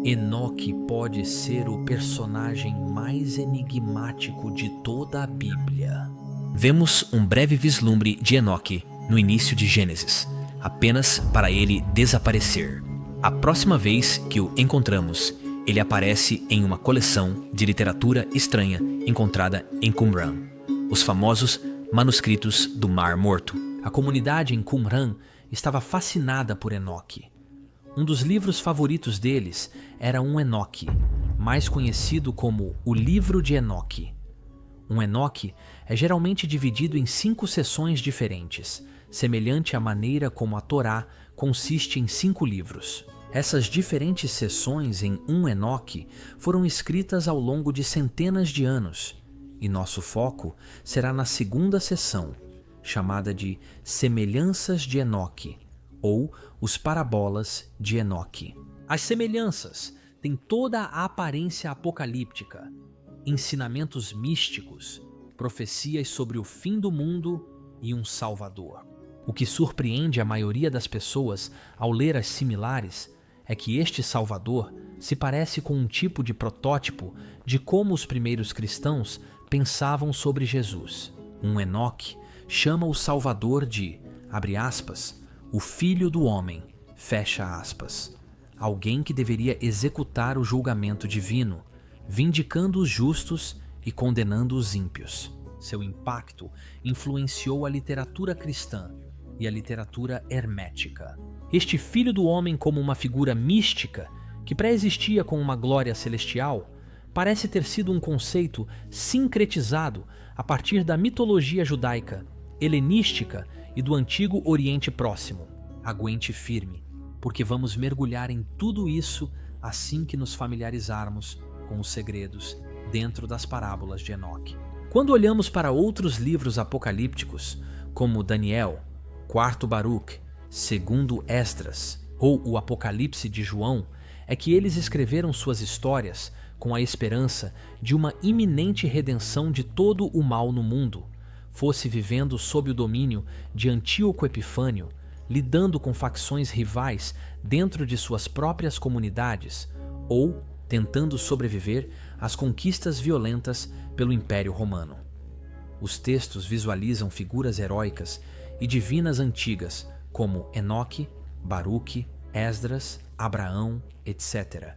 Enoque pode ser o personagem mais enigmático de toda a Bíblia. Vemos um breve vislumbre de Enoque no início de Gênesis, apenas para ele desaparecer. A próxima vez que o encontramos, ele aparece em uma coleção de literatura estranha encontrada em Qumran, os famosos manuscritos do Mar Morto. A comunidade em Qumran estava fascinada por Enoque. Um dos livros favoritos deles era um Enoque, mais conhecido como o Livro de Enoque. Um Enoque é geralmente dividido em 5 seções diferentes, semelhante à maneira como a Torá consiste em 5 livros. Essas diferentes seções em um Enoque foram escritas ao longo de centenas de anos, e nosso foco será na segunda seção, chamada de Semelhanças de Enoque, ou os Parabolas de Enoque. As semelhanças têm toda a aparência apocalíptica, ensinamentos místicos, profecias sobre o fim do mundo e um Salvador. O que surpreende a maioria das pessoas ao ler as similares é que este Salvador se parece com um tipo de protótipo de como os primeiros cristãos pensavam sobre Jesus. Um Enoque chama o Salvador de, abre aspas, o Filho do Homem, fecha aspas, alguém que deveria executar o julgamento divino, vindicando os justos e condenando os ímpios. Seu impacto influenciou a literatura cristã e a literatura hermética. Este Filho do Homem como uma figura mística que pré-existia com uma glória celestial parece ter sido um conceito sincretizado a partir da mitologia judaica, helenística e do Antigo Oriente Próximo. Aguente firme, porque vamos mergulhar em tudo isso assim que nos familiarizarmos com os segredos dentro das parábolas de Enoque. Quando olhamos para outros livros apocalípticos, como Daniel, 4º Baruch, 2º Esdras ou o Apocalipse de João, é que eles escreveram suas histórias com a esperança de uma iminente redenção de todo o mal no mundo, fosse vivendo sob o domínio de Antíoco Epifânio, lidando com facções rivais dentro de suas próprias comunidades ou tentando sobreviver às conquistas violentas pelo Império Romano. Os textos visualizam figuras heróicas e divinas antigas como Enoque, Baruque, Esdras, Abraão, etc.,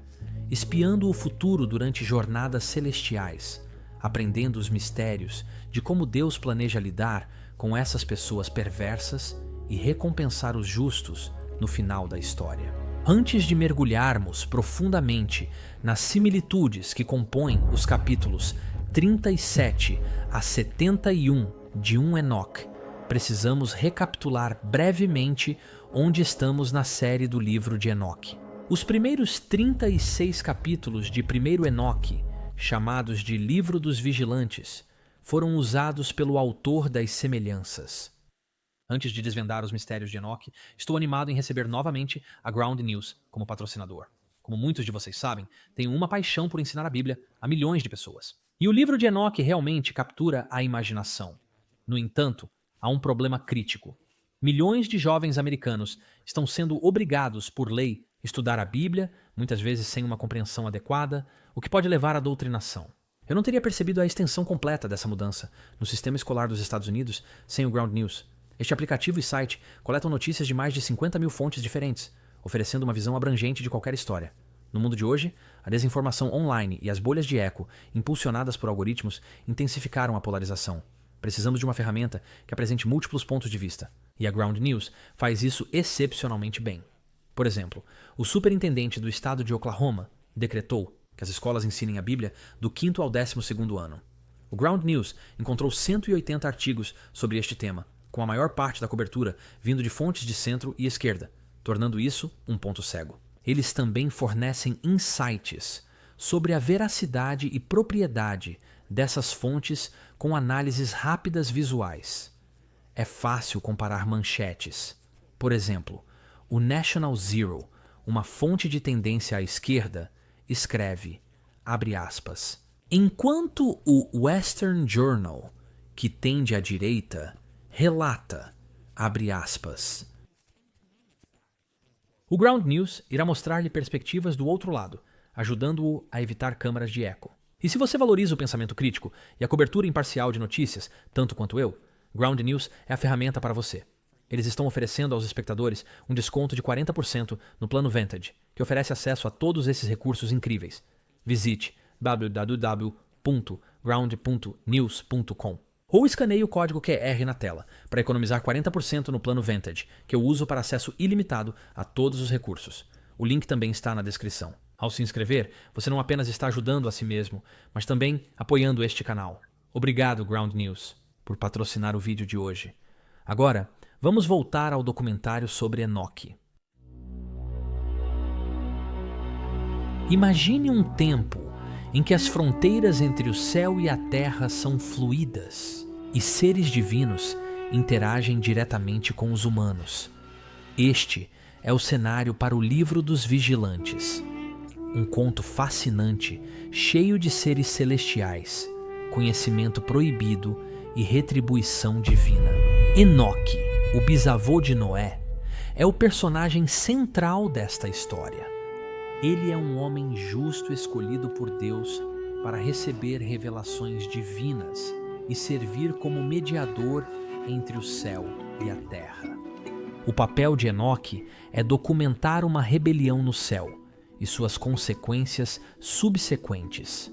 espiando o futuro durante jornadas celestiais, aprendendo os mistérios de como Deus planeja lidar com essas pessoas perversas e recompensar os justos no final da história. Antes de mergulharmos profundamente nas similitudes que compõem os capítulos 37 a 71 de Enoque, precisamos recapitular brevemente onde estamos na série do livro de Enoque. Os primeiros 36 capítulos de 1º Enoque, chamados de Livro dos Vigilantes, foram usados pelo autor das semelhanças. Antes de desvendar os mistérios de Enoque, estou animado em receber novamente a Ground News como patrocinador. Como muitos de vocês sabem, tenho uma paixão por ensinar a Bíblia a milhões de pessoas. E o livro de Enoque realmente captura a imaginação. No entanto, há um problema crítico. Milhões de jovens americanos estão sendo obrigados por lei a estudar a Bíblia, muitas vezes sem uma compreensão adequada, o que pode levar à doutrinação. Eu não teria percebido a extensão completa dessa mudança no sistema escolar dos Estados Unidos sem o Ground News. Este aplicativo e site coletam notícias de mais de 50 mil fontes diferentes, oferecendo uma visão abrangente de qualquer história. No mundo de hoje, a desinformação online e as bolhas de eco, impulsionadas por algoritmos, intensificaram a polarização. Precisamos de uma ferramenta que apresente múltiplos pontos de vista, e a Ground News faz isso excepcionalmente bem. Por exemplo, o superintendente do estado de Oklahoma decretou que as escolas ensinem a Bíblia do 5º ao 12º ano. O Ground News encontrou 180 artigos sobre este tema, com a maior parte da cobertura vindo de fontes de centro e esquerda, tornando isso um ponto cego. Eles também fornecem insights sobre a veracidade e propriedade dessas fontes com análises rápidas visuais. É fácil comparar manchetes. Por exemplo, o National Zero, uma fonte de tendência à esquerda, escreve, abre aspas, enquanto o Western Journal, que tende à direita, relata, abre aspas. O Ground News irá mostrar-lhe perspectivas do outro lado, ajudando-o a evitar câmaras de eco. E se você valoriza o pensamento crítico e a cobertura imparcial de notícias, tanto quanto eu, Ground News é a ferramenta para você. Eles estão oferecendo aos espectadores um desconto de 40% no plano Vantage, que oferece acesso a todos esses recursos incríveis. Visite www.ground.news.com ou escaneie o código QR na tela para economizar 40% no plano Vantage, que eu uso para acesso ilimitado a todos os recursos. O link também está na descrição. Ao se inscrever, você não apenas está ajudando a si mesmo, mas também apoiando este canal. Obrigado, Ground News, por patrocinar o vídeo de hoje. Agora, vamos voltar ao documentário sobre Enoque. Imagine um tempo em que as fronteiras entre o céu e a terra são fluídas e seres divinos interagem diretamente com os humanos. Este é o cenário para o Livro dos Vigilantes, um conto fascinante, cheio de seres celestiais, conhecimento proibido e retribuição divina. Enoque, o bisavô de Noé, é o personagem central desta história. Ele é um homem justo escolhido por Deus para receber revelações divinas e servir como mediador entre o céu e a terra. O papel de Enoque é documentar uma rebelião no céu e suas consequências subsequentes.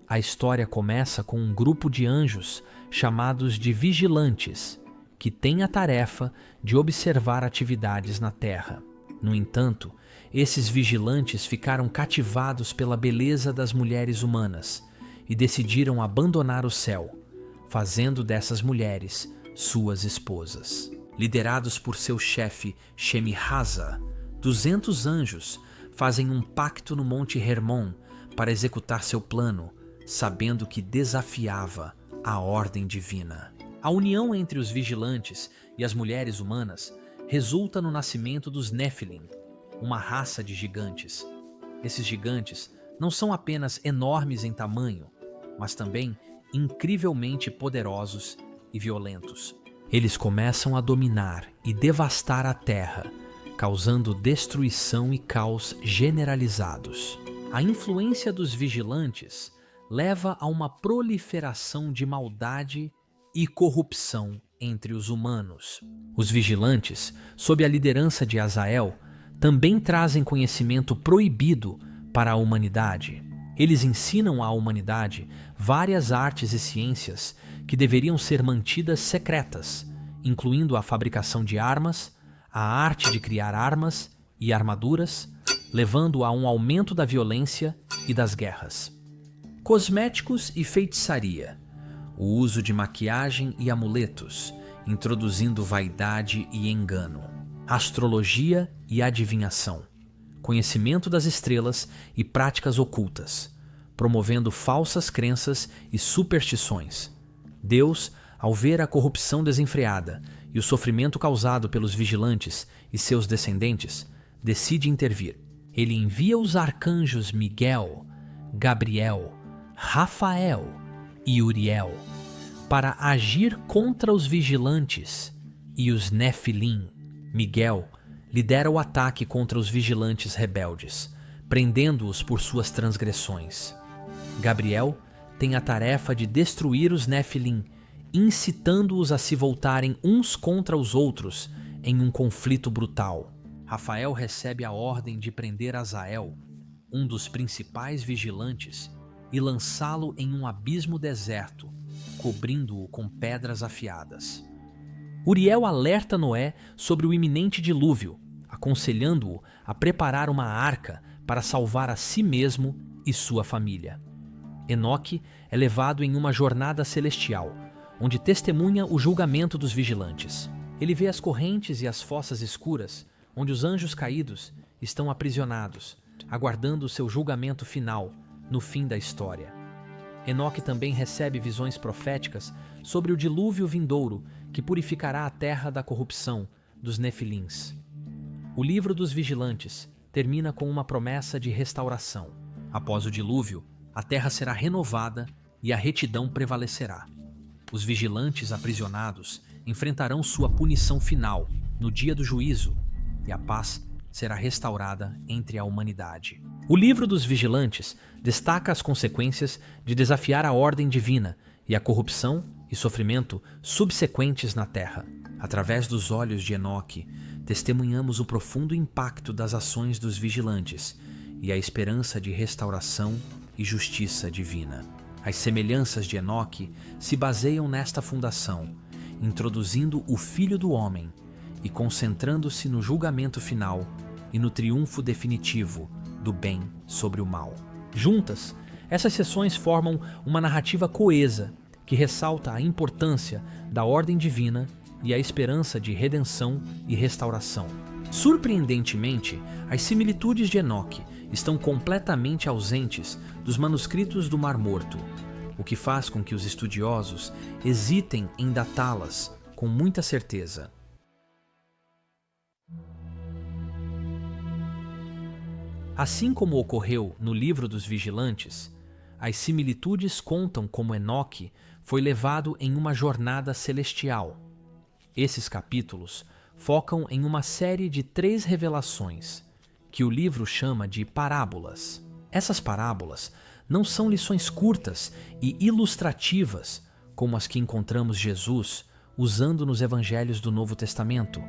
A história começa com um grupo de anjos chamados de vigilantes, que têm a tarefa de observar atividades na terra. No entanto, esses vigilantes ficaram cativados pela beleza das mulheres humanas e decidiram abandonar o céu, fazendo dessas mulheres suas esposas. Liderados por seu chefe Shemihaza, 200 anjos fazem um pacto no Monte Hermon para executar seu plano, sabendo que desafiava a ordem divina. A união entre os vigilantes e as mulheres humanas resulta no nascimento dos Nephilim, uma raça de gigantes. Esses gigantes não são apenas enormes em tamanho, mas também incrivelmente poderosos e violentos. Eles começam a dominar e devastar a terra, causando destruição e caos generalizados. A influência dos vigilantes leva a uma proliferação de maldade e corrupção entre os humanos. Os vigilantes, sob a liderança de Azael, também trazem conhecimento proibido para a humanidade. Eles ensinam à humanidade várias artes e ciências que deveriam ser mantidas secretas, incluindo a fabricação de armas, a arte de criar armas e armaduras, levando a um aumento da violência e das guerras. Cosméticos e feitiçaria. O uso de maquiagem e amuletos, introduzindo vaidade e engano. Astrologia e adivinhação. Conhecimento das estrelas e práticas ocultas, promovendo falsas crenças e superstições. Deus, ao ver a corrupção desenfreada e o sofrimento causado pelos vigilantes e seus descendentes, decide intervir. Ele envia os arcanjos Miguel, Gabriel, Rafael e Uriel para agir contra os vigilantes e os Nefilim. Miguel lidera o ataque contra os vigilantes rebeldes, prendendo-os por suas transgressões. Gabriel tem a tarefa de destruir os Nefilim, incitando-os a se voltarem uns contra os outros em um conflito brutal. Rafael recebe a ordem de prender Azael, um dos principais vigilantes, e lançá-lo em um abismo deserto, cobrindo-o com pedras afiadas. Uriel alerta Noé sobre o iminente dilúvio, aconselhando-o a preparar uma arca para salvar a si mesmo e sua família. Enoque é levado em uma jornada celestial, onde testemunha o julgamento dos vigilantes. Ele vê as correntes e as fossas escuras, onde os anjos caídos estão aprisionados, aguardando o seu julgamento final no fim da história. Enoque também recebe visões proféticas sobre o dilúvio vindouro que purificará a terra da corrupção dos Nefilins. O livro dos vigilantes termina com uma promessa de restauração. Após o dilúvio, a terra será renovada e a retidão prevalecerá. Os vigilantes aprisionados enfrentarão sua punição final no dia do juízo e a paz será restaurada entre a humanidade. O livro dos vigilantes destaca as consequências de desafiar a ordem divina e a corrupção e sofrimento subsequentes na terra. Através dos olhos de Enoque, testemunhamos o profundo impacto das ações dos vigilantes e a esperança de restauração e justiça divina. As semelhanças de Enoque se baseiam nesta fundação, introduzindo o Filho do Homem e concentrando-se no julgamento final e no triunfo definitivo do bem sobre o mal. Juntas, essas sessões formam uma narrativa coesa que ressalta a importância da ordem divina e a esperança de redenção e restauração. Surpreendentemente, as similitudes de Enoque estão completamente ausentes dos manuscritos do Mar Morto, o que faz com que os estudiosos hesitem em datá-las com muita certeza. Assim como ocorreu no Livro dos Vigilantes, as similitudes contam como Enoque foi levado em uma jornada celestial. Esses capítulos focam em uma série de 3 revelações, que o livro chama de parábolas. Essas parábolas não são lições curtas e ilustrativas como as que encontramos Jesus usando nos evangelhos do Novo Testamento,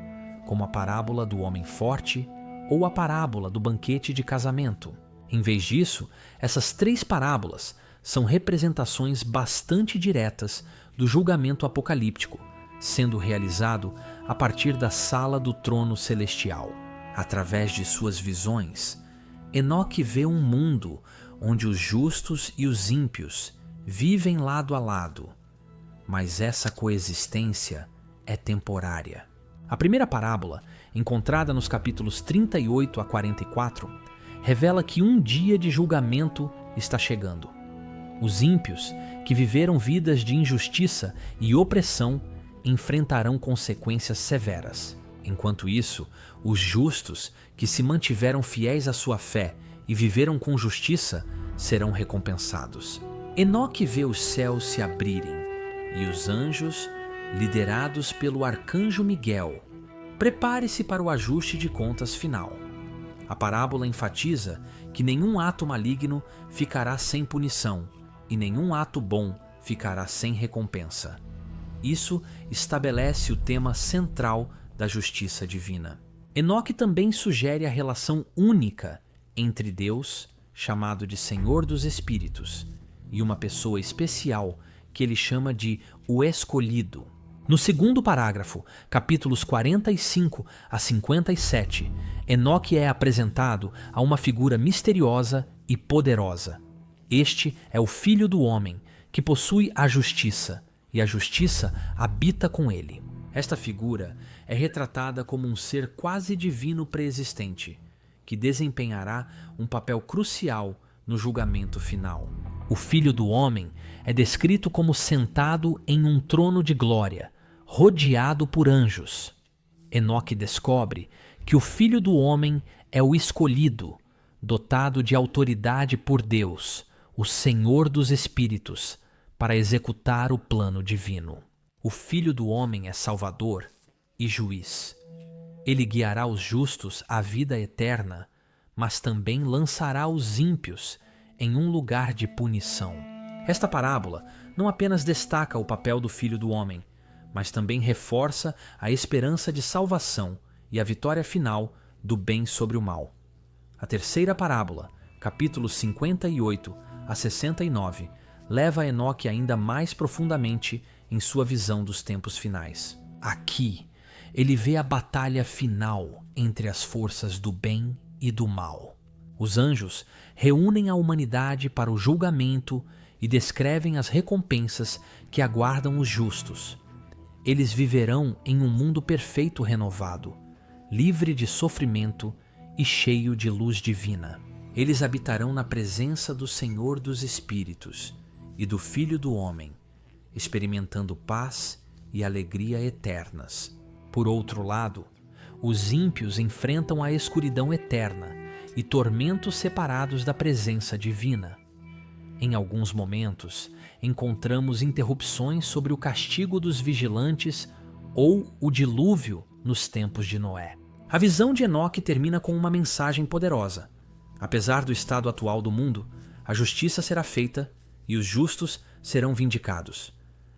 como a parábola do homem forte ou a parábola do banquete de casamento. Em vez disso, essas 3 parábolas são representações bastante diretas do julgamento apocalíptico, sendo realizado a partir da sala do trono celestial. Através de suas visões, Enoque vê um mundo onde os justos e os ímpios vivem lado a lado, mas essa coexistência é temporária. A primeira parábola, encontrada nos capítulos 38 a 44, revela que um dia de julgamento está chegando. Os ímpios, que viveram vidas de injustiça e opressão, enfrentarão consequências severas. Enquanto isso, os justos, que se mantiveram fiéis à sua fé e viveram com justiça, serão recompensados. Enoque vê os céus se abrirem e os anjos, liderados pelo arcanjo Miguel, prepare-se para o ajuste de contas final. A parábola enfatiza que nenhum ato maligno ficará sem punição e nenhum ato bom ficará sem recompensa. Isso estabelece o tema central da justiça divina. Enoque também sugere a relação única entre Deus, chamado de Senhor dos Espíritos, e uma pessoa especial que ele chama de o Escolhido. No segundo parágrafo, capítulos 45 a 57, Enoque é apresentado a uma figura misteriosa e poderosa. Este é o Filho do Homem, que possui a justiça, e a justiça habita com ele. Esta figura é retratada como um ser quase divino pré-existente, que desempenhará um papel crucial no julgamento final. O Filho do Homem é descrito como sentado em um trono de glória, rodeado por anjos. Enoque descobre que o Filho do Homem é o escolhido, dotado de autoridade por Deus, o Senhor dos Espíritos, para executar o plano divino. O Filho do Homem é Salvador e Juiz. Ele guiará os justos à vida eterna, mas também lançará os ímpios em um lugar de punição. Esta parábola não apenas destaca o papel do Filho do Homem, mas também reforça a esperança de salvação e a vitória final do bem sobre o mal. A terceira parábola, capítulos 58 a 69, leva Enoque ainda mais profundamente em sua visão dos tempos finais. Aqui, ele vê a batalha final entre as forças do bem e do mal. Os anjos reúnem a humanidade para o julgamento e descrevem as recompensas que aguardam os justos. Eles viverão em um mundo perfeito renovado, livre de sofrimento e cheio de luz divina. Eles habitarão na presença do Senhor dos Espíritos e do Filho do Homem, experimentando paz e alegria eternas. Por outro lado, os ímpios enfrentam a escuridão eterna e tormentos separados da presença divina. Em alguns momentos, encontramos interrupções sobre o castigo dos vigilantes ou o dilúvio nos tempos de Noé. A visão de Enoque termina com uma mensagem poderosa. Apesar do estado atual do mundo, a justiça será feita e os justos serão vindicados.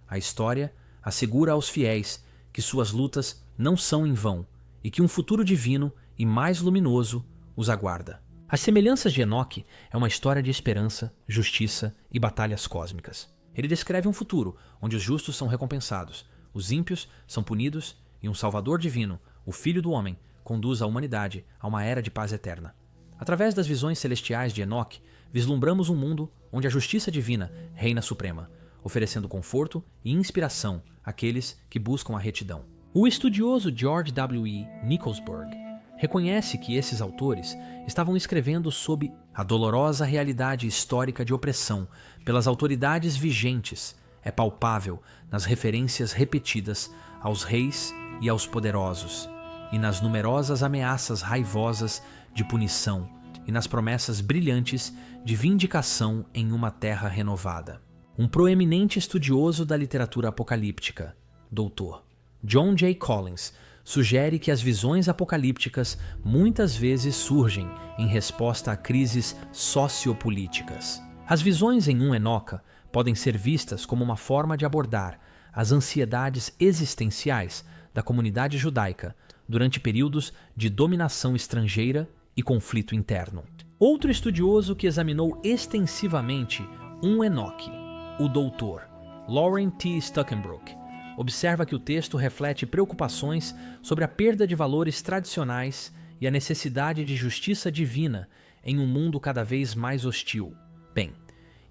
A história assegura aos fiéis que suas lutas não são em vão e que um futuro divino e mais luminoso os aguarda. As Semelhanças de Enoque é uma história de esperança, justiça e batalhas cósmicas. Ele descreve um futuro onde os justos são recompensados, os ímpios são punidos e um Salvador divino, o Filho do Homem, conduz a humanidade a uma era de paz eterna. Através das visões celestiais de Enoque, vislumbramos um mundo onde a justiça divina reina suprema, oferecendo conforto e inspiração àqueles que buscam a retidão. O estudioso George W. Nicholsburg reconhece que esses autores estavam escrevendo sob a dolorosa realidade histórica de opressão pelas autoridades vigentes. É palpável nas referências repetidas aos reis e aos poderosos, e nas numerosas ameaças raivosas de punição e nas promessas brilhantes de vindicação em uma terra renovada. Um proeminente estudioso da literatura apocalíptica, Dr. John J. Collins, sugere que as visões apocalípticas muitas vezes surgem em resposta a crises sociopolíticas. As visões em Enoca podem ser vistas como uma forma de abordar as ansiedades existenciais da comunidade judaica durante períodos de dominação estrangeira e conflito interno. Outro estudioso que examinou extensivamente Enoque, o Dr. Lauren T. Stuckenbrook, observa que o texto reflete preocupações sobre a perda de valores tradicionais e a necessidade de justiça divina em um mundo cada vez mais hostil. Bem,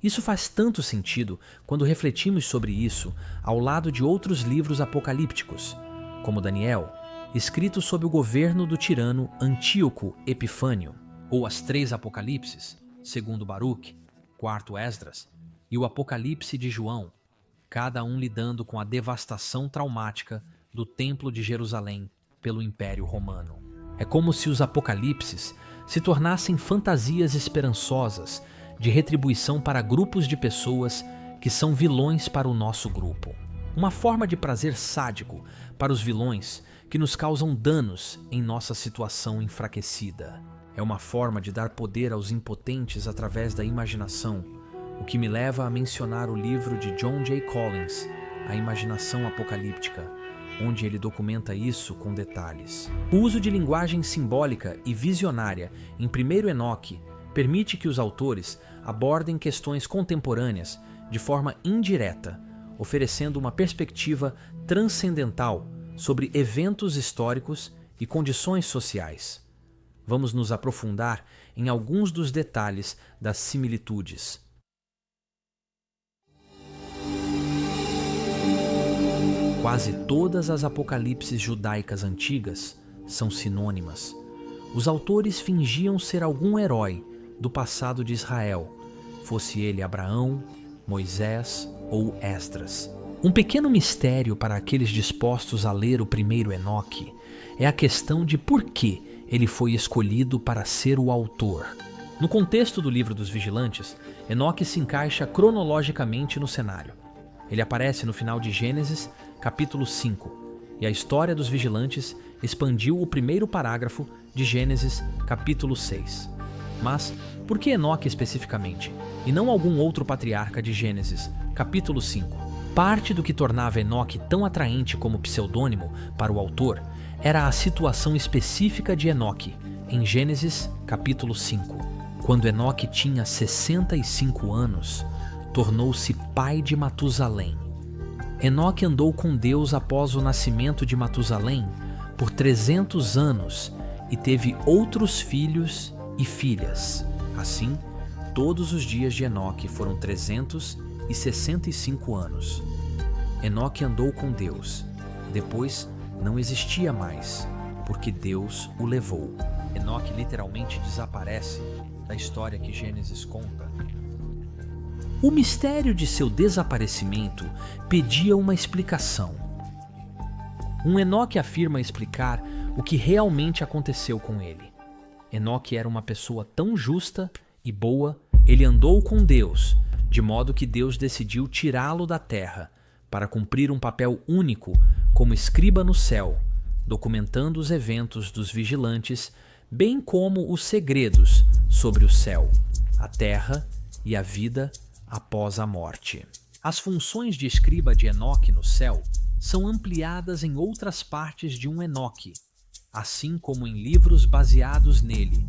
isso faz tanto sentido quando refletimos sobre isso ao lado de outros livros apocalípticos, como Daniel, escrito sob o governo do tirano Antíoco Epifânio, ou as três Apocalipses, segundo Baruque, quarto Esdras, e o Apocalipse de João, cada um lidando com a devastação traumática do Templo de Jerusalém pelo Império Romano. É como se os apocalipses se tornassem fantasias esperançosas de retribuição para grupos de pessoas que são vilões para o nosso grupo. Uma forma de prazer sádico para os vilões que nos causam danos em nossa situação enfraquecida. É uma forma de dar poder aos impotentes através da imaginação, o que me leva a mencionar o livro de John J. Collins, A Imaginação Apocalíptica, onde ele documenta isso com detalhes. O uso de linguagem simbólica e visionária em 1 Enoque permite que os autores abordem questões contemporâneas de forma indireta, oferecendo uma perspectiva transcendental sobre eventos históricos e condições sociais. Vamos nos aprofundar em alguns dos detalhes das similitudes. Quase todas as apocalipses judaicas antigas são sinônimas. Os autores fingiam ser algum herói do passado de Israel, fosse ele Abraão, Moisés ou Esdras. Um pequeno mistério para aqueles dispostos a ler o primeiro Enoque é a questão de por que ele foi escolhido para ser o autor. No contexto do livro dos Vigilantes, Enoque se encaixa cronologicamente no cenário. Ele aparece no final de Gênesis, capítulo 5, e a história dos vigilantes expandiu o primeiro parágrafo de Gênesis, capítulo 6. Mas, por que Enoque especificamente, e não algum outro patriarca de Gênesis, capítulo 5? Parte do que tornava Enoque tão atraente como pseudônimo para o autor era a situação específica de Enoque, em Gênesis, capítulo 5. Quando Enoque tinha 65 anos, tornou-se pai de Matusalém. Enoque andou com Deus após o nascimento de Matusalém por 300 anos e teve outros filhos e filhas. Assim, todos os dias de Enoque foram 365 anos. Enoque andou com Deus. Depois, não existia mais, porque Deus o levou. Enoque literalmente desaparece da história que Gênesis conta. O mistério de seu desaparecimento pedia uma explicação. Enoque afirma explicar o que realmente aconteceu com ele. Enoque era uma pessoa tão justa e boa, ele andou com Deus, de modo que Deus decidiu tirá-lo da terra para cumprir um papel único como escriba no céu, documentando os eventos dos vigilantes bem como os segredos sobre o céu, a terra e a vida após a morte. As funções de escriba de Enoque no céu são ampliadas em outras partes de um Enoque, assim como em livros baseados nele,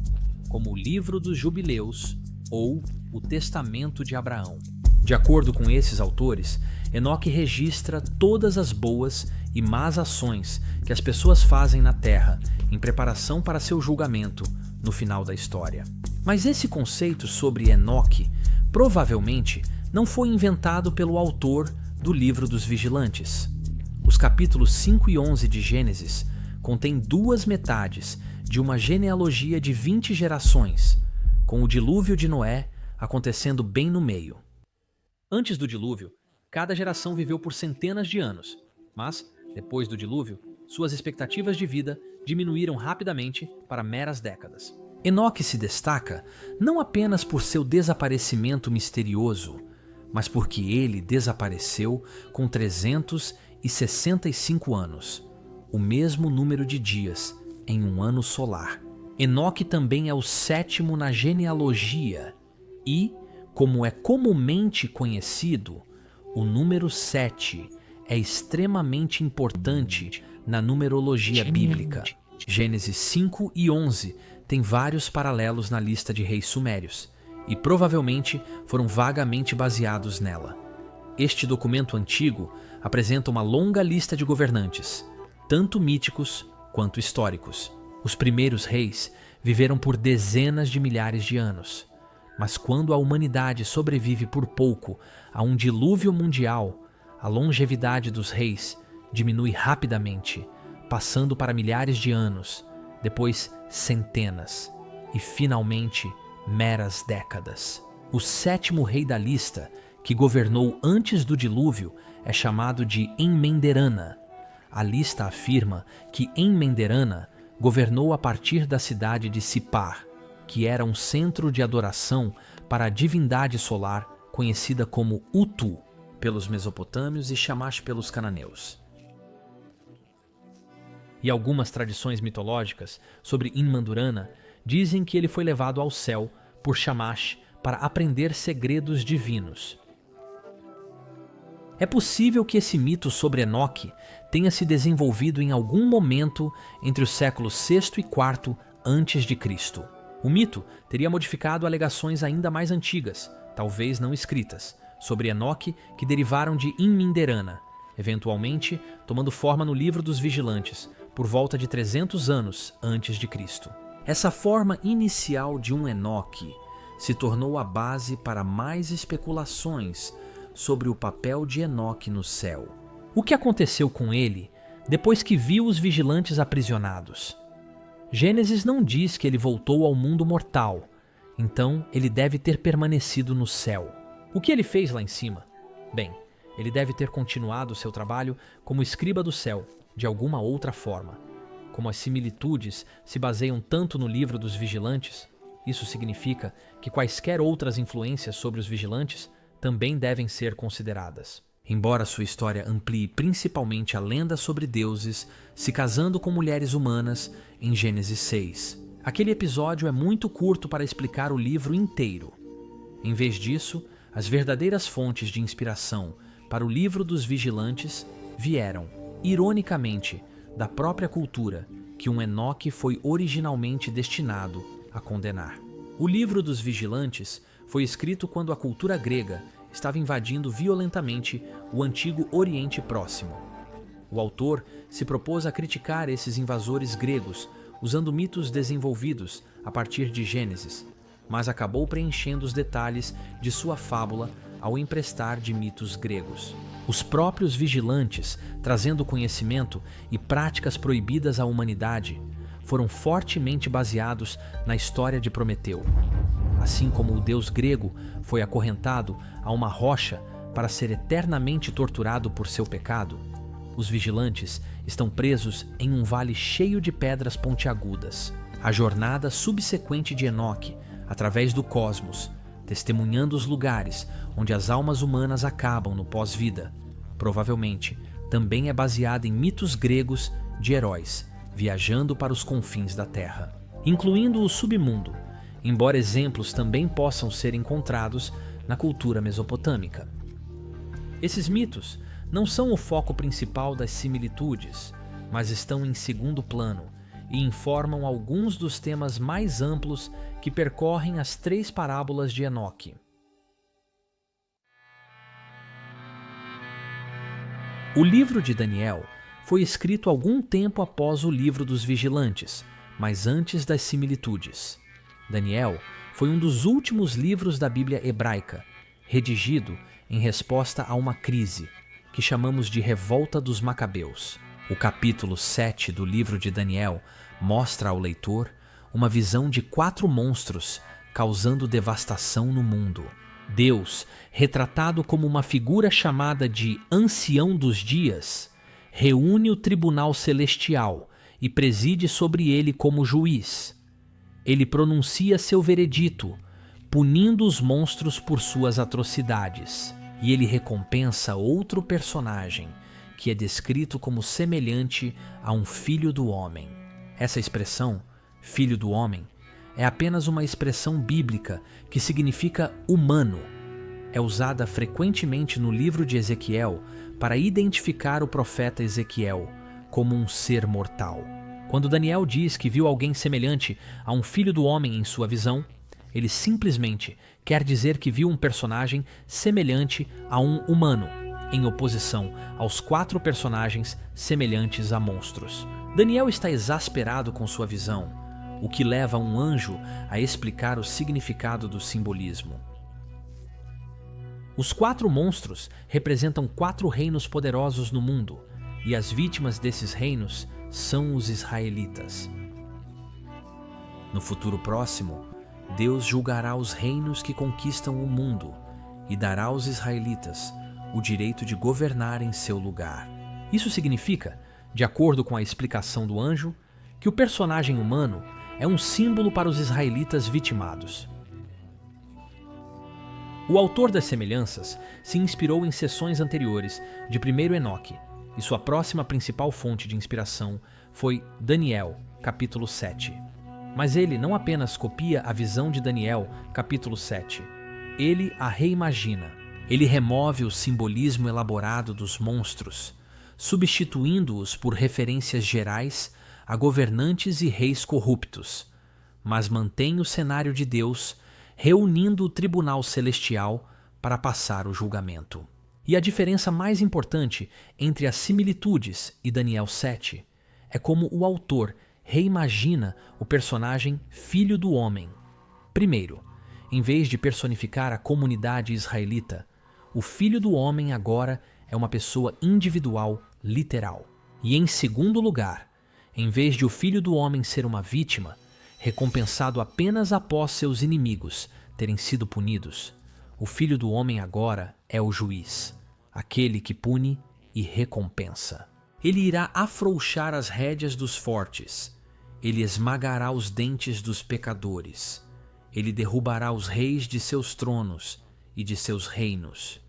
como o Livro dos Jubileus ou o Testamento de Abraão. De acordo com esses autores, Enoque registra todas as boas e más ações que as pessoas fazem na terra em preparação para seu julgamento no final da história. Mas esse conceito sobre Enoque provavelmente não foi inventado pelo autor do Livro dos Vigilantes. Os capítulos 5 e 11 de Gênesis contêm duas metades de uma genealogia de 20 gerações, com o dilúvio de Noé acontecendo bem no meio. Antes do dilúvio, cada geração viveu por centenas de anos, mas, depois do dilúvio, suas expectativas de vida diminuíram rapidamente para meras décadas. Enoque se destaca não apenas por seu desaparecimento misterioso, mas porque ele desapareceu com 365 anos, o mesmo número de dias em um ano solar. Enoque também é o sétimo na genealogia e, como é comumente conhecido, o número 7 é extremamente importante na numerologia bíblica. Gênesis 5 e 11 têm vários paralelos na lista de reis sumérios e provavelmente foram vagamente baseados nela. Este documento antigo apresenta uma longa lista de governantes, tanto míticos quanto históricos. Os primeiros reis viveram por dezenas de milhares de anos, mas quando a humanidade sobrevive por pouco a um dilúvio mundial, a longevidade dos reis diminui rapidamente, passando para milhares de anos, depois centenas e finalmente meras décadas. O sétimo rei da lista, que governou antes do dilúvio, é chamado de Enmenderana. A lista afirma que Enmenderana governou a partir da cidade de Sipar, que era um centro de adoração para a divindade solar conhecida como Utu pelos mesopotâmios e Shamash pelos cananeus. E algumas tradições mitológicas sobre Enmandarana dizem que ele foi levado ao céu por Shamash para aprender segredos divinos. É possível que esse mito sobre Enoque tenha se desenvolvido em algum momento entre os séculos VI e IV antes de Cristo. O mito teria modificado alegações ainda mais antigas, talvez não escritas, sobre Enoque que derivaram de Enmenderana, eventualmente tomando forma no Livro dos Vigilantes, por volta de 300 anos antes de Cristo. Essa forma inicial de um Enoque se tornou a base para mais especulações sobre o papel de Enoque no céu. O que aconteceu com ele depois que viu os vigilantes aprisionados? Gênesis não diz que ele voltou ao mundo mortal, então ele deve ter permanecido no céu. O que ele fez lá em cima? Bem, ele deve ter continuado seu trabalho como escriba do céu, de alguma outra forma. Como as similitudes se baseiam tanto no Livro dos Vigilantes, isso significa que quaisquer outras influências sobre os vigilantes também devem ser consideradas. Embora sua história amplie principalmente a lenda sobre deuses se casando com mulheres humanas em Gênesis 6. Aquele episódio é muito curto para explicar o livro inteiro. Em vez disso, as verdadeiras fontes de inspiração para o Livro dos Vigilantes vieram, ironicamente, da própria cultura que um Enoque foi originalmente destinado a condenar. O Livro dos Vigilantes foi escrito quando a cultura grega estava invadindo violentamente o antigo Oriente Próximo. O autor se propôs a criticar esses invasores gregos usando mitos desenvolvidos a partir de Gênesis, mas acabou preenchendo os detalhes de sua fábula ao emprestar de mitos gregos. Os próprios vigilantes, trazendo conhecimento e práticas proibidas à humanidade, foram fortemente baseados na história de Prometeu. Assim como o deus grego foi acorrentado a uma rocha para ser eternamente torturado por seu pecado, os vigilantes estão presos em um vale cheio de pedras pontiagudas. A jornada subsequente de Enoque, através do cosmos, testemunhando os lugares onde as almas humanas acabam no pós-vida, provavelmente também é baseada em mitos gregos de heróis viajando para os confins da Terra. incluindo o submundo, embora exemplos também possam ser encontrados na cultura mesopotâmica. Esses mitos não são o foco principal das similitudes, mas estão em segundo plano e informam alguns dos temas mais amplos que percorrem as 3 parábolas de Enoque. O livro de Daniel foi escrito algum tempo após o livro dos vigilantes, mas antes das similitudes. Daniel foi um dos últimos livros da Bíblia hebraica, redigido em resposta a uma crise, que chamamos de Revolta dos Macabeus. O capítulo 7 do livro de Daniel mostra ao leitor uma visão de 4 monstros causando devastação no mundo. Deus, retratado como uma figura chamada de Ancião dos Dias, reúne o tribunal celestial e preside sobre ele como juiz. Ele pronuncia seu veredito, punindo os monstros por suas atrocidades, e ele recompensa outro personagem, que é descrito como semelhante a um filho do homem. Essa expressão, filho do homem, é apenas uma expressão bíblica que significa humano. É usada frequentemente no livro de Ezequiel para identificar o profeta Ezequiel como um ser mortal. Quando Daniel diz que viu alguém semelhante a um filho do homem em sua visão, ele simplesmente quer dizer que viu um personagem semelhante a um humano, em oposição aos 4 personagens semelhantes a monstros. Daniel está exasperado com sua visão, o que leva um anjo a explicar o significado do simbolismo. Os 4 monstros representam 4 reinos poderosos no mundo, e as vítimas desses reinos são os israelitas. No futuro próximo, Deus julgará os reinos que conquistam o mundo e dará aos israelitas o direito de governar em seu lugar. Isso significa, de acordo com a explicação do anjo, que o personagem humano é um símbolo para os israelitas vitimados. O autor das semelhanças se inspirou em sessões anteriores de 1º Enoque, e sua próxima principal fonte de inspiração foi Daniel, capítulo 7. Mas ele não apenas copia a visão de Daniel, capítulo 7, ele a reimagina. Ele remove o simbolismo elaborado dos monstros, substituindo-os por referências gerais a governantes e reis corruptos, mas mantém o cenário de Deus, reunindo o tribunal celestial para passar o julgamento. E a diferença mais importante entre as similitudes e Daniel 7 é como o autor reimagina o personagem Filho do Homem. Primeiro, em vez de personificar a comunidade israelita, o Filho do Homem agora é uma pessoa individual, literal. E em segundo lugar, em vez de o Filho do Homem ser uma vítima, recompensado apenas após seus inimigos terem sido punidos, o Filho do Homem agora é o juiz, aquele que pune e recompensa. Ele irá afrouxar as rédeas dos fortes, ele esmagará os dentes dos pecadores, ele derrubará os reis de seus tronos e de seus reinos.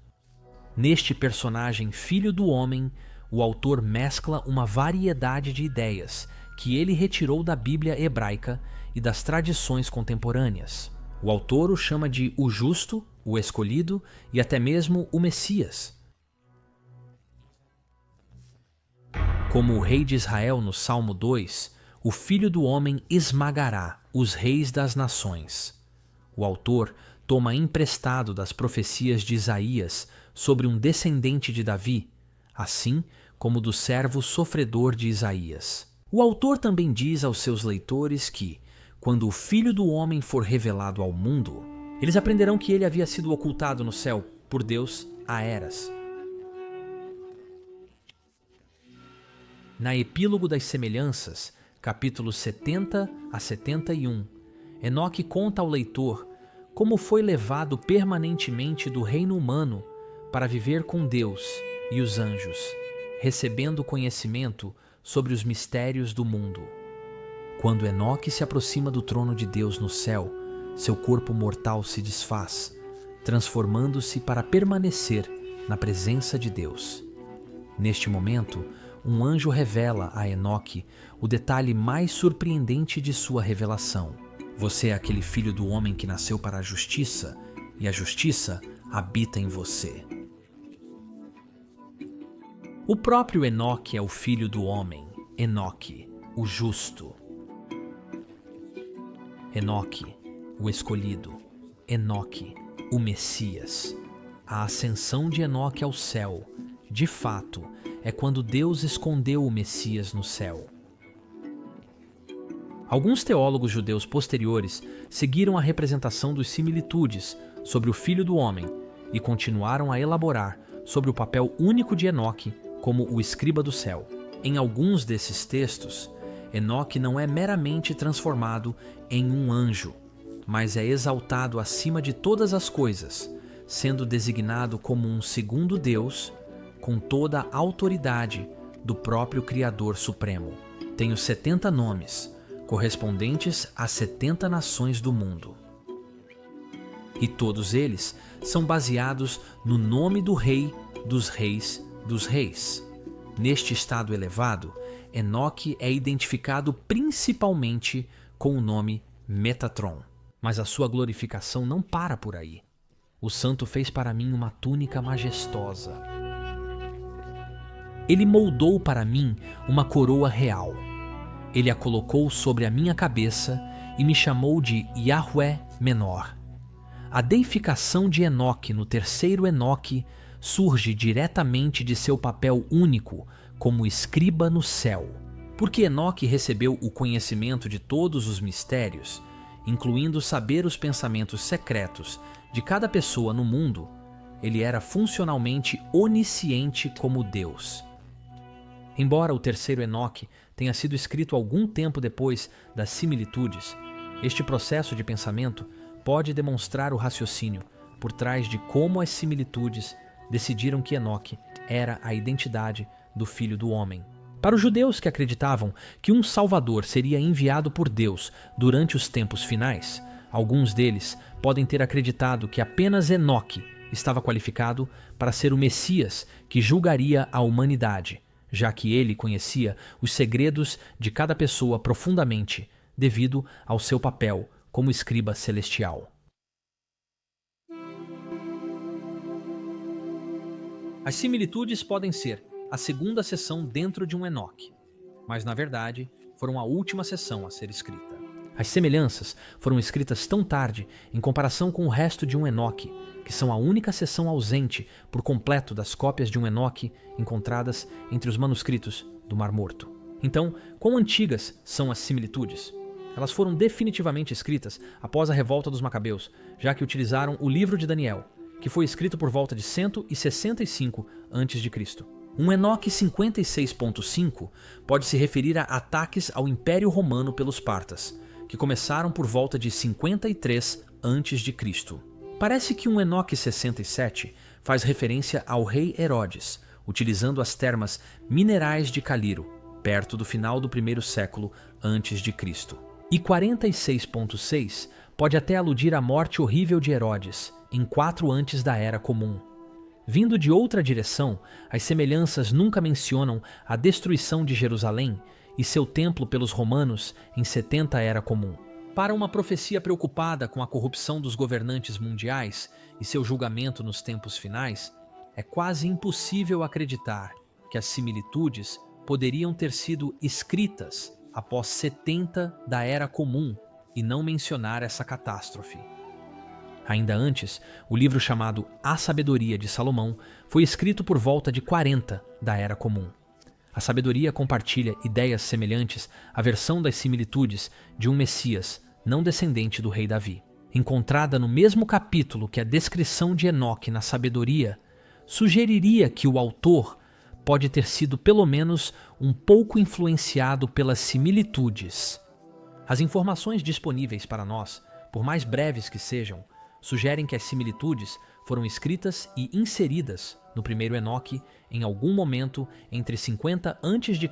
Neste personagem Filho do Homem, o autor mescla uma variedade de ideias que ele retirou da Bíblia hebraica e das tradições contemporâneas. O autor o chama de o justo, o escolhido e até mesmo o Messias. Como o rei de Israel no Salmo 2, o Filho do Homem esmagará os reis das nações. O autor toma emprestado das profecias de Isaías sobre um descendente de Davi, assim como do servo sofredor de Isaías. O autor também diz aos seus leitores que, quando o Filho do Homem for revelado ao mundo, eles aprenderão que ele havia sido ocultado no céu por Deus há eras. Na Epílogo das Semelhanças, capítulos 70 a 71, Enoque conta ao leitor como foi levado permanentemente do reino humano para viver com Deus e os anjos, recebendo conhecimento sobre os mistérios do mundo. Quando Enoque se aproxima do trono de Deus no céu, seu corpo mortal se desfaz, transformando-se para permanecer na presença de Deus. Neste momento, um anjo revela a Enoque o detalhe mais surpreendente de sua revelação. Você é aquele filho do homem que nasceu para a justiça, e a justiça habita em você. O próprio Enoque é o filho do homem, Enoque, o justo. Enoque, o escolhido. Enoque, o Messias. A ascensão de Enoque ao céu, de fato, é quando Deus escondeu o Messias no céu. Alguns teólogos judeus posteriores seguiram a representação dos similitudes sobre o Filho do Homem e continuaram a elaborar sobre o papel único de Enoque como o escriba do céu. Em alguns desses textos, Enoque não é meramente transformado em um anjo, mas é exaltado acima de todas as coisas, sendo designado como um segundo Deus, com toda a autoridade do próprio Criador Supremo. Tem os 70 nomes, correspondentes às 70 nações do mundo. E todos eles são baseados no nome do Rei dos Reis dos Reis. Neste estado elevado, Enoque é identificado principalmente com o nome Metatron. Mas a sua glorificação não para por aí. O santo fez para mim uma túnica majestosa. Ele moldou para mim uma coroa real. Ele a colocou sobre a minha cabeça e me chamou de Yahweh Menor. A deificação de Enoque no terceiro Enoque surge diretamente de seu papel único como escriba no céu. Porque Enoque recebeu o conhecimento de todos os mistérios, incluindo saber os pensamentos secretos de cada pessoa no mundo, ele era funcionalmente onisciente como Deus. Embora o terceiro Enoque tenha sido escrito algum tempo depois das similitudes, este processo de pensamento pode demonstrar o raciocínio por trás de como as similitudes decidiram que Enoque era a identidade do Filho do Homem. Para os judeus que acreditavam que um Salvador seria enviado por Deus durante os tempos finais, alguns deles podem ter acreditado que apenas Enoque estava qualificado para ser o Messias que julgaria a humanidade, já que ele conhecia os segredos de cada pessoa profundamente, devido ao seu papel como escriba celestial. As similitudes podem ser a segunda sessão dentro de um Enoque, mas na verdade foram a última sessão a ser escrita. As semelhanças foram escritas tão tarde em comparação com o resto de um Enoque, que são a única sessão ausente por completo das cópias de um Enoque encontradas entre os manuscritos do Mar Morto. Então, quão antigas são as similitudes? Elas foram definitivamente escritas após a revolta dos Macabeus, já que utilizaram o livro de Daniel, que foi escrito por volta de 165 a.C. Um Enoque 56.5 pode se referir a ataques ao Império Romano pelos partas, que começaram por volta de 53 a.C. Parece que um Enoque 67 faz referência ao rei Herodes, utilizando as termas minerais de Caliro, perto do final do primeiro século a.C. E 46.6 pode até aludir à morte horrível de Herodes, em 4 antes da Era Comum. Vindo de outra direção, as semelhanças nunca mencionam a destruição de Jerusalém e seu templo pelos romanos em 70 Era Comum. Para uma profecia preocupada com a corrupção dos governantes mundiais e seu julgamento nos tempos finais, é quase impossível acreditar que as similitudes poderiam ter sido escritas após 70 da Era Comum e não mencionar essa catástrofe. Ainda antes, o livro chamado A Sabedoria de Salomão foi escrito por volta de 40 da Era Comum. A sabedoria compartilha ideias semelhantes à versão das similitudes de um Messias não descendente do rei Davi. Encontrada no mesmo capítulo que a descrição de Enoque na sabedoria, sugeriria que o autor pode ter sido pelo menos um pouco influenciado pelas similitudes. As informações disponíveis para nós, por mais breves que sejam, sugerem que as similitudes foram escritas e inseridas no primeiro Enoque em algum momento entre 50 a.C.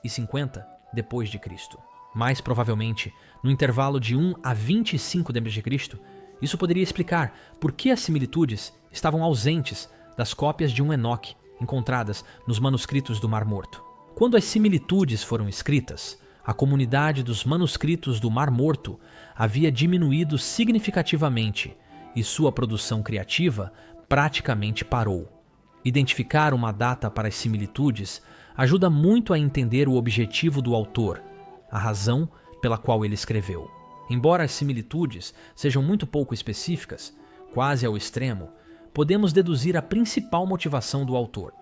e 50 depois de Cristo. Mais provavelmente, no intervalo de 1 a 25 d.C., isso poderia explicar por que as similitudes estavam ausentes das cópias de um Enoque encontradas nos manuscritos do Mar Morto. Quando as similitudes foram escritas, a comunidade dos manuscritos do Mar Morto havia diminuído significativamente e sua produção criativa praticamente parou. Identificar uma data para as similitudes ajuda muito a entender o objetivo do autor, a razão pela qual ele escreveu. Embora as similitudes sejam muito pouco específicas, quase ao extremo, podemos deduzir a principal motivação do autor.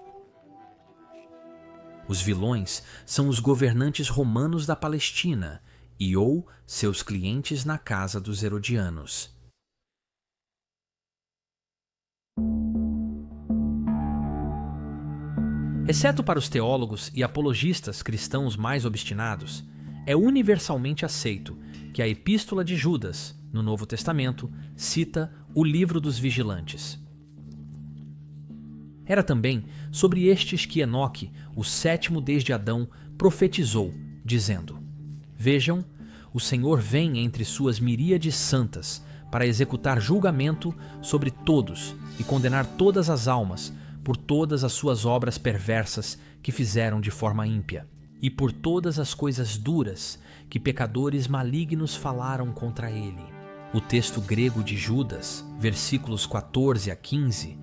Os vilões são os governantes romanos da Palestina e ou seus clientes na casa dos Herodianos. Exceto para os teólogos e apologistas cristãos mais obstinados, é universalmente aceito que a Epístola de Judas, no Novo Testamento, cita o Livro dos Vigilantes. Era também sobre estes que Enoque, o sétimo desde Adão, profetizou, dizendo: Vejam, o Senhor vem entre suas miríades santas para executar julgamento sobre todos e condenar todas as almas por todas as suas obras perversas que fizeram de forma ímpia, e por todas as coisas duras que pecadores malignos falaram contra ele. O texto grego de Judas, versículos 14 a 15,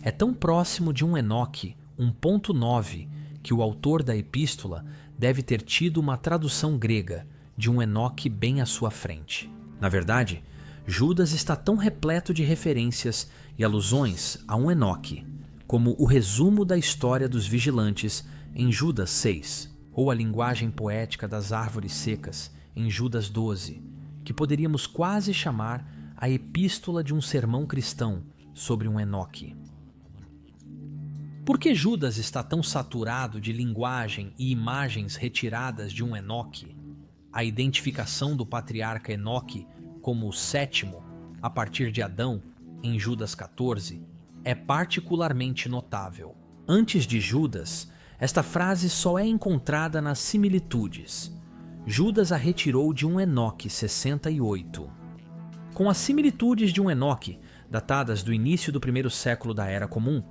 é tão próximo de um Enoque 1.9 que o autor da epístola deve ter tido uma tradução grega de um Enoque bem à sua frente. Na verdade, Judas está tão repleto de referências e alusões a um Enoque, como o resumo da história dos vigilantes em Judas 6, ou a linguagem poética das árvores secas em Judas 12, que poderíamos quase chamar a epístola de um sermão cristão sobre um Enoque. Por que Judas está tão saturado de linguagem e imagens retiradas de um Enoque? A identificação do patriarca Enoque como o sétimo, a partir de Adão, em Judas 14, é particularmente notável. Antes de Judas, esta frase só é encontrada nas similitudes. Judas a retirou de um Enoque 68. Com as similitudes de um Enoque, datadas do início do primeiro século da Era Comum,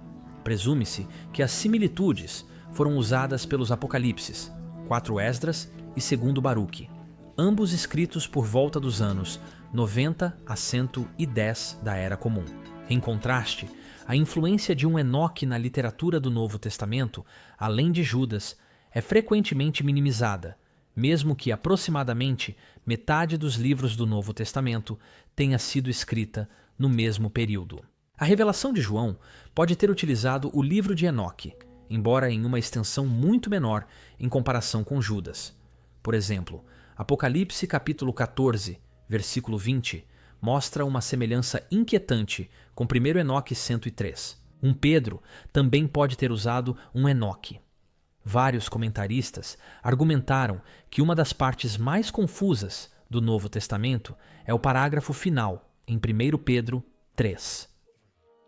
presume-se que as similitudes foram usadas pelos Apocalipses, 4 Esdras e 2 Baruque, ambos escritos por volta dos anos 90 a 110 da Era Comum. Em contraste, a influência de um Enoque na literatura do Novo Testamento, além de Judas, é frequentemente minimizada, mesmo que aproximadamente metade dos livros do Novo Testamento tenha sido escrita no mesmo período. A revelação de João pode ter utilizado o livro de Enoque, embora em uma extensão muito menor em comparação com Judas. Por exemplo, Apocalipse capítulo 14, versículo 20, mostra uma semelhança inquietante com 1 Enoque 103. Pedro também pode ter usado um Enoque. Vários comentaristas argumentaram que uma das partes mais confusas do Novo Testamento é o parágrafo final, em 1 Pedro 3.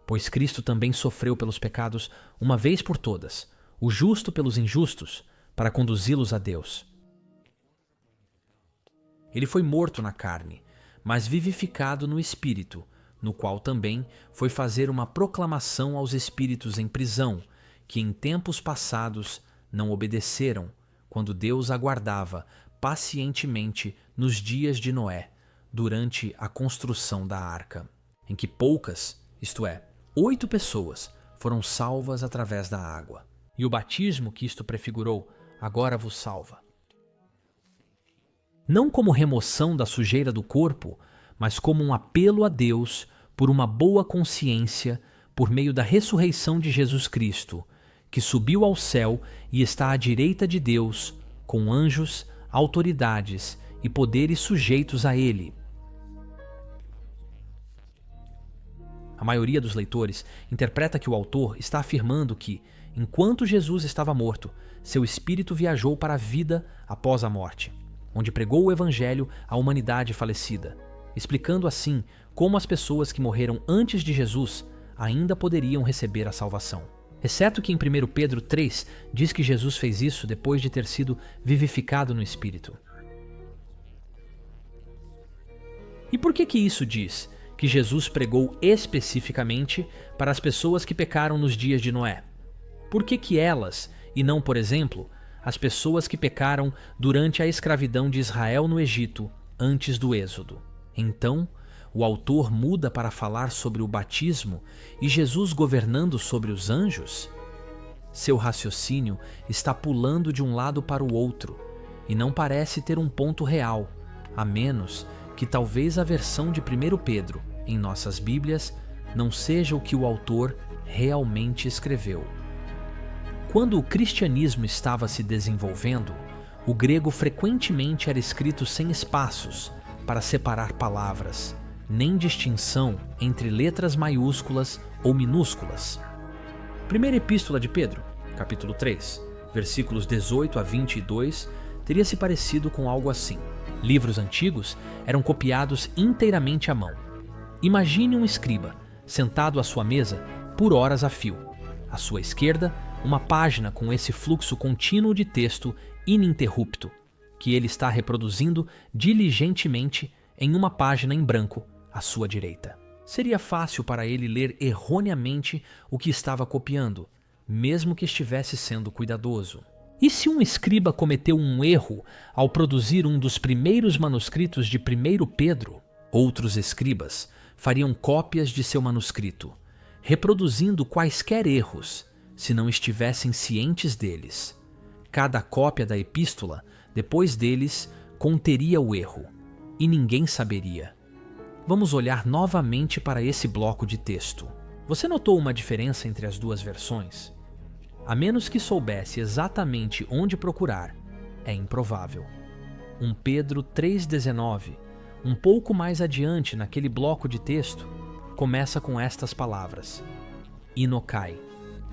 Pois Cristo também sofreu pelos pecados uma vez por todas, o justo pelos injustos, para conduzi-los a Deus. Ele foi morto na carne, mas vivificado no Espírito, no qual também foi fazer uma proclamação aos espíritos em prisão, que em tempos passados não obedeceram, quando Deus aguardava pacientemente nos dias de Noé, durante a construção da arca, em que poucas, isto é, 8 pessoas, foram salvas através da água. E o batismo que isto prefigurou agora vos salva. Não como remoção da sujeira do corpo, mas como um apelo a Deus por uma boa consciência por meio da ressurreição de Jesus Cristo, que subiu ao céu e está à direita de Deus, com anjos, autoridades e poderes sujeitos a ele. A maioria dos leitores interpreta que o autor está afirmando que, enquanto Jesus estava morto, seu espírito viajou para a vida após a morte, onde pregou o evangelho à humanidade falecida, explicando assim como as pessoas que morreram antes de Jesus ainda poderiam receber a salvação. Exceto que em 1 Pedro 3 diz que Jesus fez isso depois de ter sido vivificado no Espírito. E por que isso diz que Jesus pregou especificamente para as pessoas que pecaram nos dias de Noé? Por que elas, e não, por exemplo, as pessoas que pecaram durante a escravidão de Israel no Egito, antes do Êxodo. Então, o autor muda para falar sobre o batismo e Jesus governando sobre os anjos? Seu raciocínio está pulando de um lado para o outro e não parece ter um ponto real, a menos que talvez a versão de 1 Pedro em nossas Bíblias não seja o que o autor realmente escreveu. Quando o cristianismo estava se desenvolvendo, o grego frequentemente era escrito sem espaços para separar palavras, nem distinção entre letras maiúsculas ou minúsculas. Primeira Epístola de Pedro, capítulo 3, versículos 18 a 22, teria se parecido com algo assim. Livros antigos eram copiados inteiramente à mão. Imagine um escriba, sentado à sua mesa por horas a fio. À sua esquerda, uma página com esse fluxo contínuo de texto ininterrupto, que ele está reproduzindo diligentemente em uma página em branco à sua direita. Seria fácil para ele ler erroneamente o que estava copiando, mesmo que estivesse sendo cuidadoso. E se um escriba cometeu um erro ao produzir um dos primeiros manuscritos de 1 Pedro? Outros escribas fariam cópias de seu manuscrito, reproduzindo quaisquer erros, se não estivessem cientes deles. Cada cópia da epístola, depois deles, conteria o erro, e ninguém saberia. Vamos olhar novamente para esse bloco de texto. Você notou uma diferença entre as duas versões? A menos que soubesse exatamente onde procurar, é improvável. 1 Pedro 3,19, um pouco mais adiante naquele bloco de texto, começa com estas palavras: Inokai,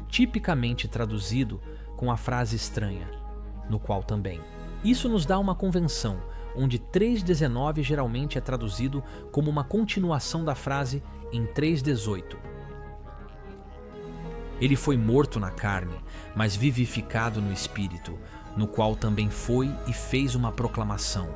tipicamente traduzido com a frase estranha, no qual também. Isso nos dá uma convenção, onde 3,19 geralmente é traduzido como uma continuação da frase em 3,18. Ele foi morto na carne, mas vivificado no espírito, no qual também foi e fez uma proclamação.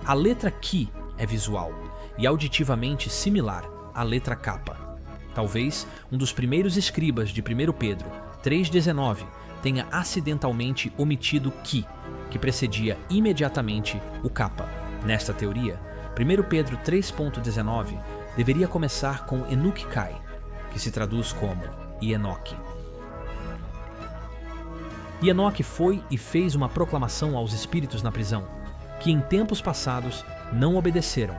A letra Ki é visual e auditivamente similar à letra Kappa. Talvez um dos primeiros escribas de 1 Pedro 3,19 tenha acidentalmente omitido Ki, que precedia imediatamente o Kappa. Nesta teoria, 1 Pedro 3,19 deveria começar com Enukikai, que se traduz como Enoque. Enoque foi e fez uma proclamação aos espíritos na prisão, que em tempos passados não obedeceram,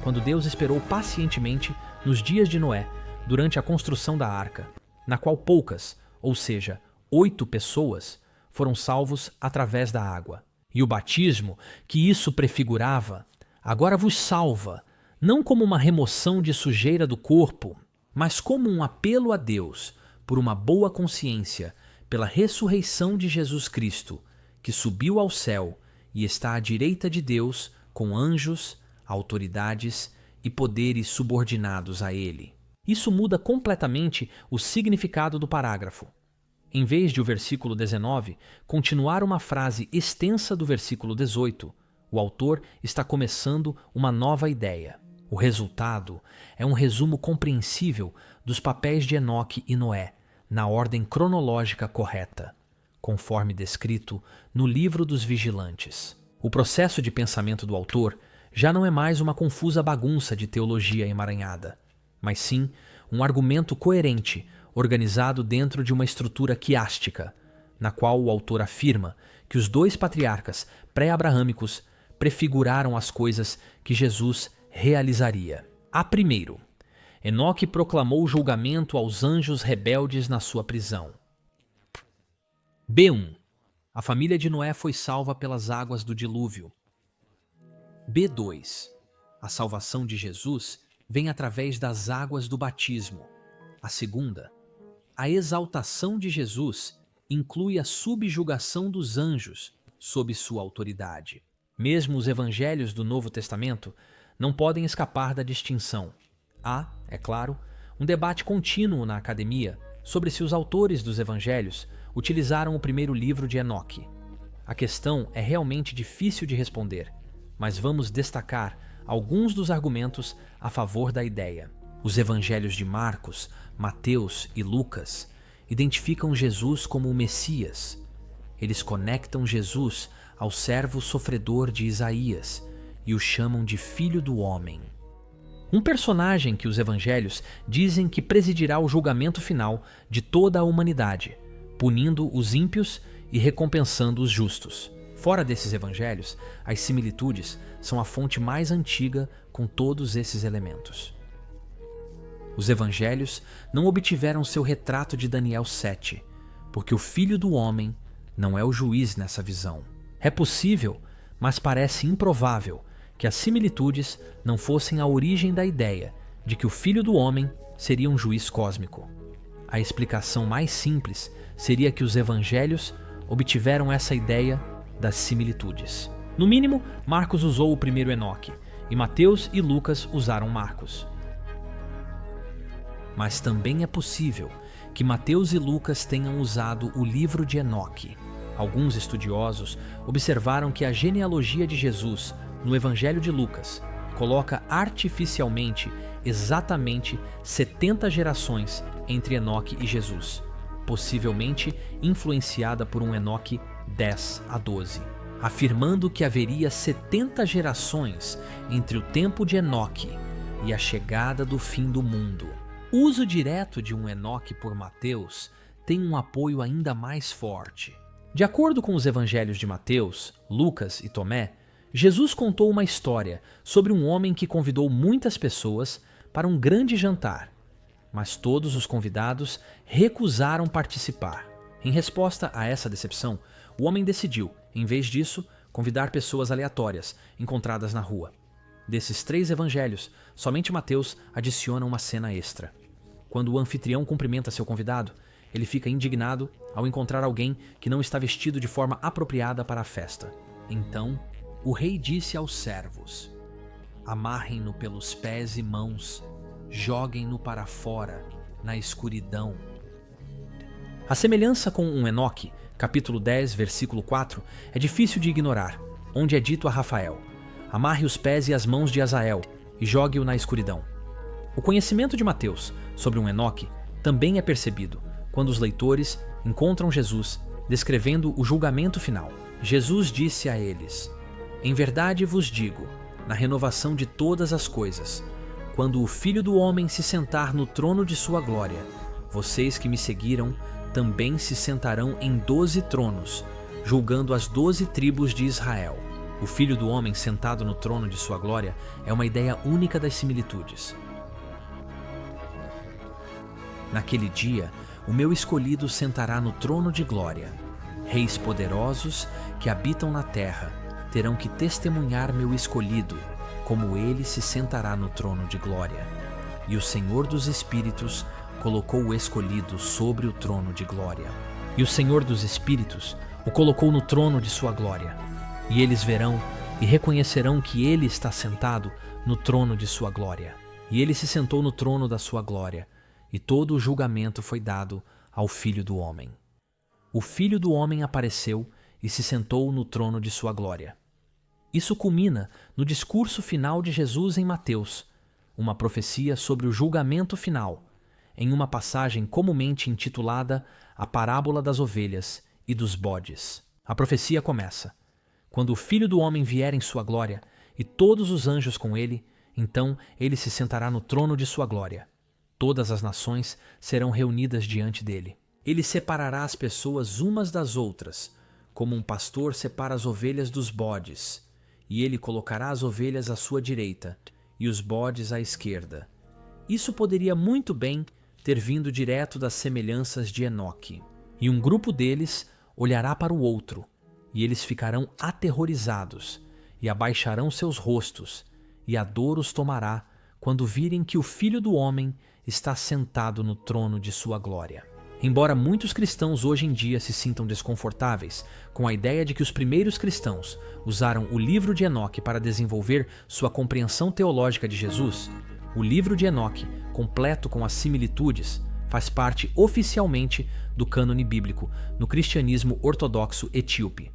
quando Deus esperou pacientemente nos dias de Noé, durante a construção da arca, na qual poucas, ou seja, 8 pessoas, foram salvos através da água. E o batismo, que isso prefigurava, agora vos salva, não como uma remoção de sujeira do corpo, mas como um apelo a Deus por uma boa consciência, pela ressurreição de Jesus Cristo, que subiu ao céu e está à direita de Deus com anjos, autoridades e poderes subordinados a ele. Isso muda completamente o significado do parágrafo. Em vez de o versículo 19 continuar uma frase extensa do versículo 18, o autor está começando uma nova ideia. O resultado é um resumo compreensível dos papéis de Enoque e Noé, na ordem cronológica correta, conforme descrito no Livro dos Vigilantes. O processo de pensamento do autor já não é mais uma confusa bagunça de teologia emaranhada, mas sim um argumento coerente, organizado dentro de uma estrutura quiástica, na qual o autor afirma que os 2 patriarcas pré-abraâmicos prefiguraram as coisas que Jesus realizaria. A primeiro, Enoque proclamou julgamento aos anjos rebeldes na sua prisão. B1. A família de Noé foi salva pelas águas do dilúvio. B2. A salvação de Jesus vem através das águas do batismo. A segunda, a exaltação de Jesus inclui a subjugação dos anjos sob sua autoridade. Mesmo os evangelhos do Novo Testamento não podem escapar da distinção. Há, é claro, um debate contínuo na academia sobre se os autores dos evangelhos utilizaram o primeiro livro de Enoque. A questão é realmente difícil de responder, mas vamos destacar alguns dos argumentos a favor da ideia. Os evangelhos de Marcos, Mateus e Lucas identificam Jesus como o Messias. Eles conectam Jesus ao servo sofredor de Isaías e o chamam de Filho do Homem. Um personagem que os evangelhos dizem que presidirá o julgamento final de toda a humanidade, punindo os ímpios e recompensando os justos. Fora desses evangelhos, as similitudes são a fonte mais antiga com todos esses elementos. Os evangelhos não obtiveram seu retrato de Daniel 7, porque o Filho do Homem não é o juiz nessa visão. É possível, mas parece improvável, que as similitudes não fossem a origem da ideia de que o Filho do Homem seria um juiz cósmico. A explicação mais simples seria que os evangelhos obtiveram essa ideia das similitudes. No mínimo, Marcos usou o primeiro Enoque, e Mateus e Lucas usaram Marcos. Mas também é possível que Mateus e Lucas tenham usado o livro de Enoque. Alguns estudiosos observaram que a genealogia de Jesus no Evangelho de Lucas coloca artificialmente exatamente 70 gerações entre Enoque e Jesus, possivelmente influenciada por um Enoque 10 a 12, afirmando que haveria 70 gerações entre o tempo de Enoque e a chegada do fim do mundo. O uso direto de um Enoque por Mateus tem um apoio ainda mais forte. De acordo com os evangelhos de Mateus, Lucas e Tomé, Jesus contou uma história sobre um homem que convidou muitas pessoas para um grande jantar, mas todos os convidados recusaram participar. Em resposta a essa decepção, o homem decidiu, em vez disso, convidar pessoas aleatórias encontradas na rua. Desses 3 evangelhos, somente Mateus adiciona uma cena extra. Quando o anfitrião cumprimenta seu convidado, ele fica indignado ao encontrar alguém que não está vestido de forma apropriada para a festa. Então, o rei disse aos servos: amarrem-no pelos pés e mãos, joguem-no para fora, na escuridão. A semelhança com um Enoque, capítulo 10, versículo 4, é difícil de ignorar, onde é dito a Rafael: amarre os pés e as mãos de Azael e jogue-o na escuridão. O conhecimento de Mateus sobre um Enoque também é percebido quando os leitores encontram Jesus descrevendo o julgamento final. Jesus disse a eles: em verdade vos digo, na renovação de todas as coisas, quando o Filho do Homem se sentar no trono de sua glória, vocês que me seguiram também se sentarão em 12 tronos, julgando as 12 tribos de Israel. O Filho do Homem sentado no trono de sua glória é uma ideia única das similitudes. Naquele dia, o meu escolhido sentará no trono de glória. Reis poderosos que habitam na terra terão que testemunhar meu escolhido, como ele se sentará no trono de glória. E o Senhor dos Espíritos colocou o escolhido sobre o trono de glória. E o Senhor dos Espíritos o colocou no trono de sua glória. E eles verão e reconhecerão que ele está sentado no trono de sua glória. E ele se sentou no trono da sua glória, e todo o julgamento foi dado ao Filho do Homem. O Filho do Homem apareceu e se sentou no trono de sua glória. Isso culmina no discurso final de Jesus em Mateus, uma profecia sobre o julgamento final, em uma passagem comumente intitulada A Parábola das Ovelhas e dos Bodes. A profecia começa: quando o Filho do Homem vier em sua glória, e todos os anjos com ele, então ele se sentará no trono de sua glória. Todas as nações serão reunidas diante dele. Ele separará as pessoas umas das outras, como um pastor separa as ovelhas dos bodes, e ele colocará as ovelhas à sua direita e os bodes à esquerda. Isso poderia muito bem ter vindo direto das semelhanças de Enoque. E um grupo deles olhará para o outro, e eles ficarão aterrorizados, e abaixarão seus rostos, e a dor os tomará quando virem que o Filho do Homem está sentado no trono de sua glória. Embora muitos cristãos hoje em dia se sintam desconfortáveis com a ideia de que os primeiros cristãos usaram o livro de Enoque para desenvolver sua compreensão teológica de Jesus, o livro de Enoque, completo com as similitudes, faz parte oficialmente do cânone bíblico no cristianismo ortodoxo etíope.